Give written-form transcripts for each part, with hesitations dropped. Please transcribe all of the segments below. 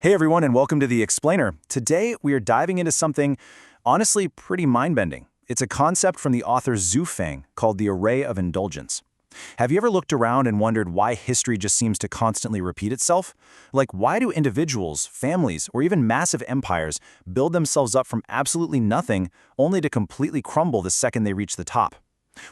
Hey everyone, and welcome to The Explainer. Today, we are diving into something honestly pretty mind-bending. It's a concept from the author Zhu Feng called the array of indulgence. Have you ever looked around and wondered why history just seems to constantly repeat itself? Like, why do individuals, families, or even massive empires build themselves up from absolutely nothing only to completely crumble the second they reach the top?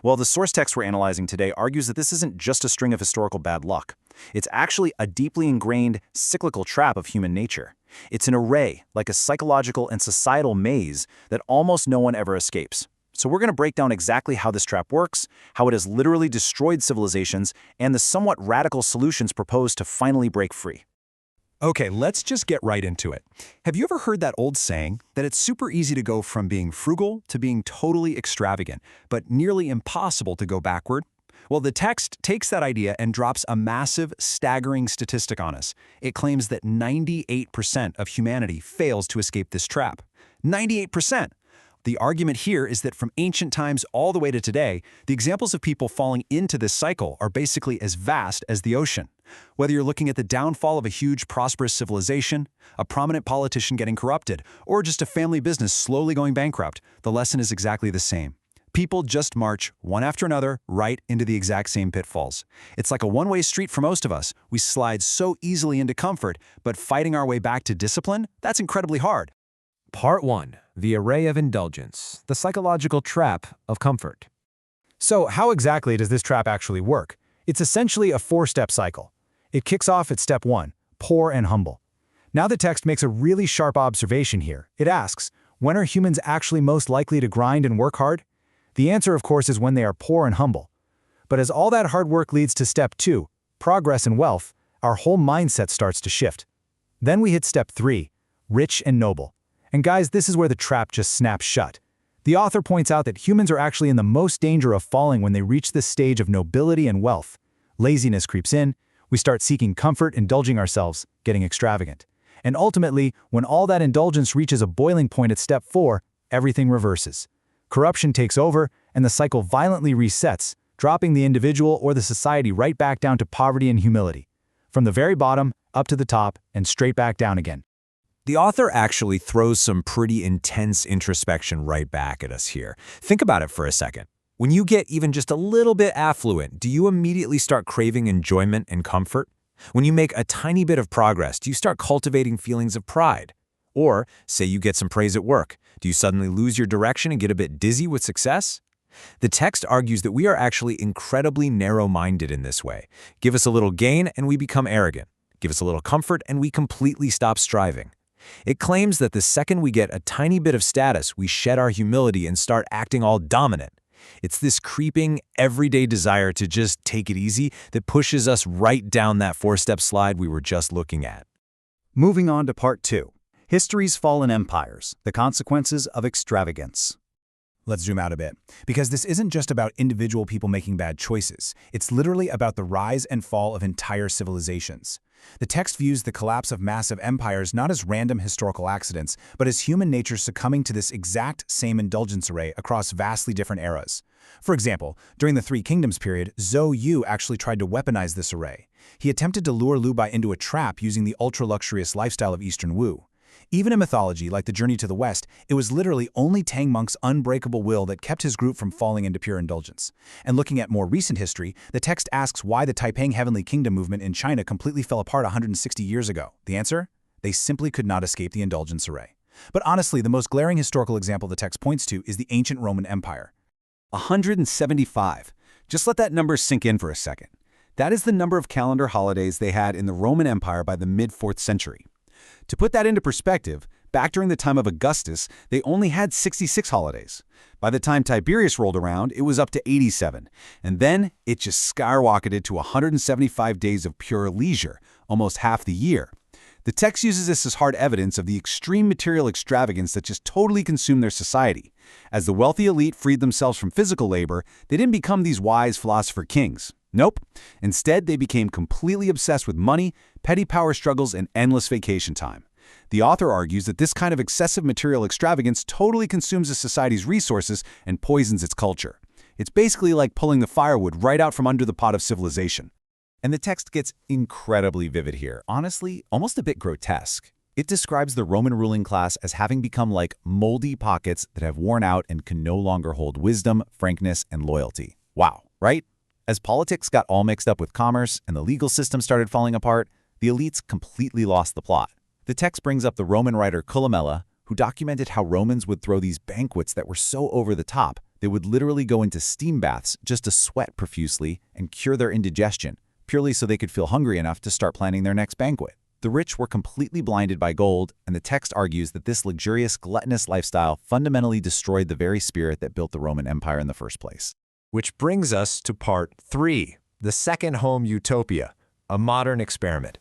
Well, the source text we're analyzing today argues that this isn't just a string of historical bad luck. It's actually a deeply ingrained, cyclical trap of human nature. It's an array, like a psychological and societal maze that almost no one ever escapes. So we're going to break down exactly how this trap works, how it has literally destroyed civilizations, and the somewhat radical solutions proposed to finally break free. Okay, let's just get right into it. Have you ever heard that old saying that it's super easy to go from being frugal to being totally extravagant, but nearly impossible to go backward? Well, the text takes that idea and drops a massive, staggering statistic on us. It claims that 98% of humanity fails to escape this trap. 98%! The argument here is that from ancient times all the way to today, the examples of people falling into this cycle are basically as vast as the ocean. Whether you're looking at the downfall of a huge, prosperous civilization, a prominent politician getting corrupted, or just a family business slowly going bankrupt, the lesson is exactly the same. People just march, one after another, right into the exact same pitfalls. It's like a one-way street for most of us. We slide so easily into comfort, but fighting our way back to discipline, that's incredibly hard. Part 1. The Array of Indulgence, the Psychological Trap of Comfort. So how exactly does this trap actually work? It's essentially a four-step cycle. It kicks off at step 1, poor and humble. Now the text makes a really sharp observation here. It asks, when are humans actually most likely to grind and work hard? The answer, of course, is when they are poor and humble. But as all that hard work leads to step 2, progress and wealth, our whole mindset starts to shift. Then we hit step 3, rich and noble. And guys, this is where the trap just snaps shut. The author points out that humans are actually in the most danger of falling when they reach this stage of nobility and wealth. Laziness creeps in, we start seeking comfort, indulging ourselves, getting extravagant. And ultimately, when all that indulgence reaches a boiling point at step 4, everything reverses. Corruption takes over, and the cycle violently resets, dropping the individual or the society right back down to poverty and humility. From the very bottom, up to the top, and straight back down again. The author actually throws some pretty intense introspection right back at us here. Think about it for a second. When you get even just a little bit affluent, do you immediately start craving enjoyment and comfort? When you make a tiny bit of progress, do you start cultivating feelings of pride? Or, say you get some praise at work, do you suddenly lose your direction and get a bit dizzy with success? The text argues that we are actually incredibly narrow-minded in this way. Give us a little gain and we become arrogant. Give us a little comfort and we completely stop striving. It claims that the second we get a tiny bit of status, we shed our humility and start acting all dominant. It's this creeping, everyday desire to just take it easy that pushes us right down that four-step slide we were just looking at. Moving on to part 2, history's fallen empires, the consequences of extravagance. Let's zoom out a bit, because this isn't just about individual people making bad choices. It's literally about the rise and fall of entire civilizations. The text views the collapse of massive empires not as random historical accidents, but as human nature succumbing to this exact same indulgence array across vastly different eras. For example, during the Three Kingdoms period, Zhou Yu actually tried to weaponize this array. He attempted to lure Liu Bei into a trap using the ultra-luxurious lifestyle of Eastern Wu. Even in mythology like the Journey to the West, it was literally only Tang Monk's unbreakable will that kept his group from falling into pure indulgence. And looking at more recent history, the text asks why the Taiping Heavenly Kingdom movement in China completely fell apart 160 years ago. The answer? They simply could not escape the indulgence array. But honestly, the most glaring historical example the text points to is the ancient Roman Empire. 175. Just let that number sink in for a second. That is the number of calendar holidays they had in the Roman Empire by the mid-4th century. To put that into perspective, back during the time of Augustus, they only had 66 holidays. By the time Tiberius rolled around, it was up to 87. And then it just skyrocketed to 175 days of pure leisure, almost half the year. The text uses this as hard evidence of the extreme material extravagance that just totally consumed their society. As the wealthy elite freed themselves from physical labor, they didn't become these wise philosopher kings. Nope. Instead, they became completely obsessed with money, petty power struggles, and endless vacation time. The author argues that this kind of excessive material extravagance totally consumes a society's resources and poisons its culture. It's basically like pulling the firewood right out from under the pot of civilization. And the text gets incredibly vivid here, honestly, almost a bit grotesque. It describes the Roman ruling class as having become like moldy pockets that have worn out and can no longer hold wisdom, frankness, and loyalty. Wow, right? As politics got all mixed up with commerce and the legal system started falling apart, the elites completely lost the plot. The text brings up the Roman writer Columella, who documented how Romans would throw these banquets that were so over the top, they would literally go into steam baths just to sweat profusely and cure their indigestion, purely so they could feel hungry enough to start planning their next banquet. The rich were completely blinded by gold, and the text argues that this luxurious, gluttonous lifestyle fundamentally destroyed the very spirit that built the Roman Empire in the first place. Which brings us to part 3, the second home utopia, a modern experiment.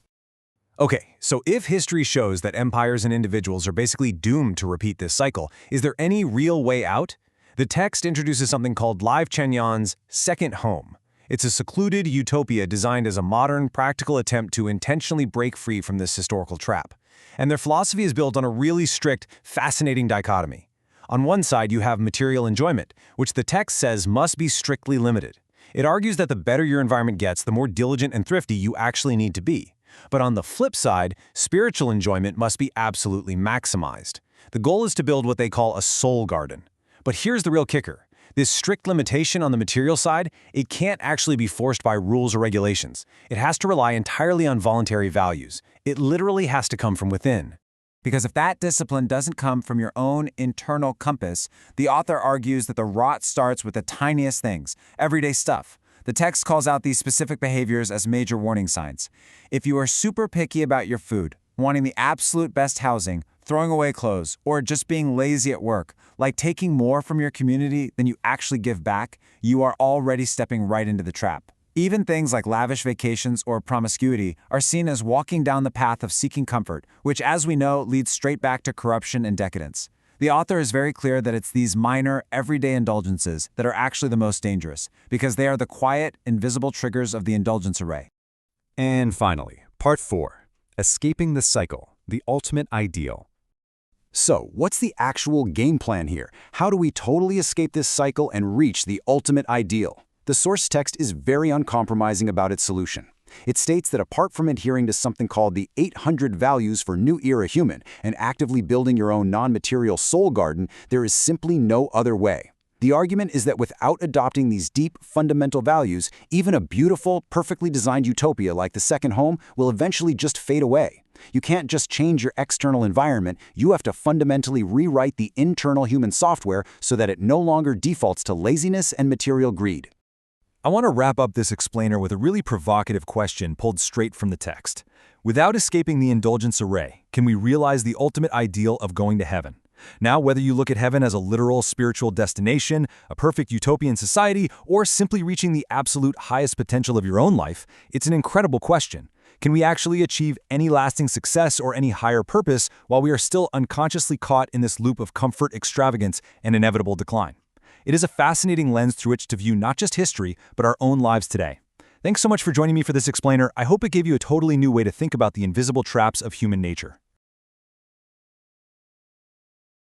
Okay, so if history shows that empires and individuals are basically doomed to repeat this cycle, is there any real way out? The text introduces something called Live Chenyon's second home. It's a secluded utopia designed as a modern, practical attempt to intentionally break free from this historical trap. And their philosophy is built on a really strict, fascinating dichotomy. On one side, you have material enjoyment, which the text says must be strictly limited. It argues that the better your environment gets, the more diligent and thrifty you actually need to be. But on the flip side, spiritual enjoyment must be absolutely maximized. The goal is to build what they call a soul garden. But here's the real kicker. This strict limitation on the material side, it can't actually be forced by rules or regulations. It has to rely entirely on voluntary values. It literally has to come from within. Because if that discipline doesn't come from your own internal compass, the author argues that the rot starts with the tiniest things, everyday stuff. The text calls out these specific behaviors as major warning signs. If you are super picky about your food, wanting the absolute best housing, throwing away clothes, or just being lazy at work, like taking more from your community than you actually give back, you are already stepping right into the trap. Even things like lavish vacations or promiscuity are seen as walking down the path of seeking comfort, which, as we know, leads straight back to corruption and decadence. The author is very clear that it's these minor, everyday indulgences that are actually the most dangerous, because they are the quiet, invisible triggers of the indulgence array. And finally, part 4, escaping the cycle, the ultimate ideal. So, what's the actual game plan here? How do we totally escape this cycle and reach the ultimate ideal? The source text is very uncompromising about its solution. It states that apart from adhering to something called the 800 values for New Era human and actively building your own non-material soul garden, there is simply no other way. The argument is that without adopting these deep, fundamental values, even a beautiful, perfectly designed utopia like the second home will eventually just fade away. You can't just change your external environment, you have to fundamentally rewrite the internal human software so that it no longer defaults to laziness and material greed. I want to wrap up this explainer with a really provocative question pulled straight from the text. Without escaping the indulgence array, can we realize the ultimate ideal of going to heaven? Now, whether you look at heaven as a literal spiritual destination, a perfect utopian society, or simply reaching the absolute highest potential of your own life, it's an incredible question. Can we actually achieve any lasting success or any higher purpose while we are still unconsciously caught in this loop of comfort, extravagance, and inevitable decline? It is a fascinating lens through which to view not just history, but our own lives today. Thanks so much for joining me for this explainer. I hope it gave you a totally new way to think about the invisible traps of human nature.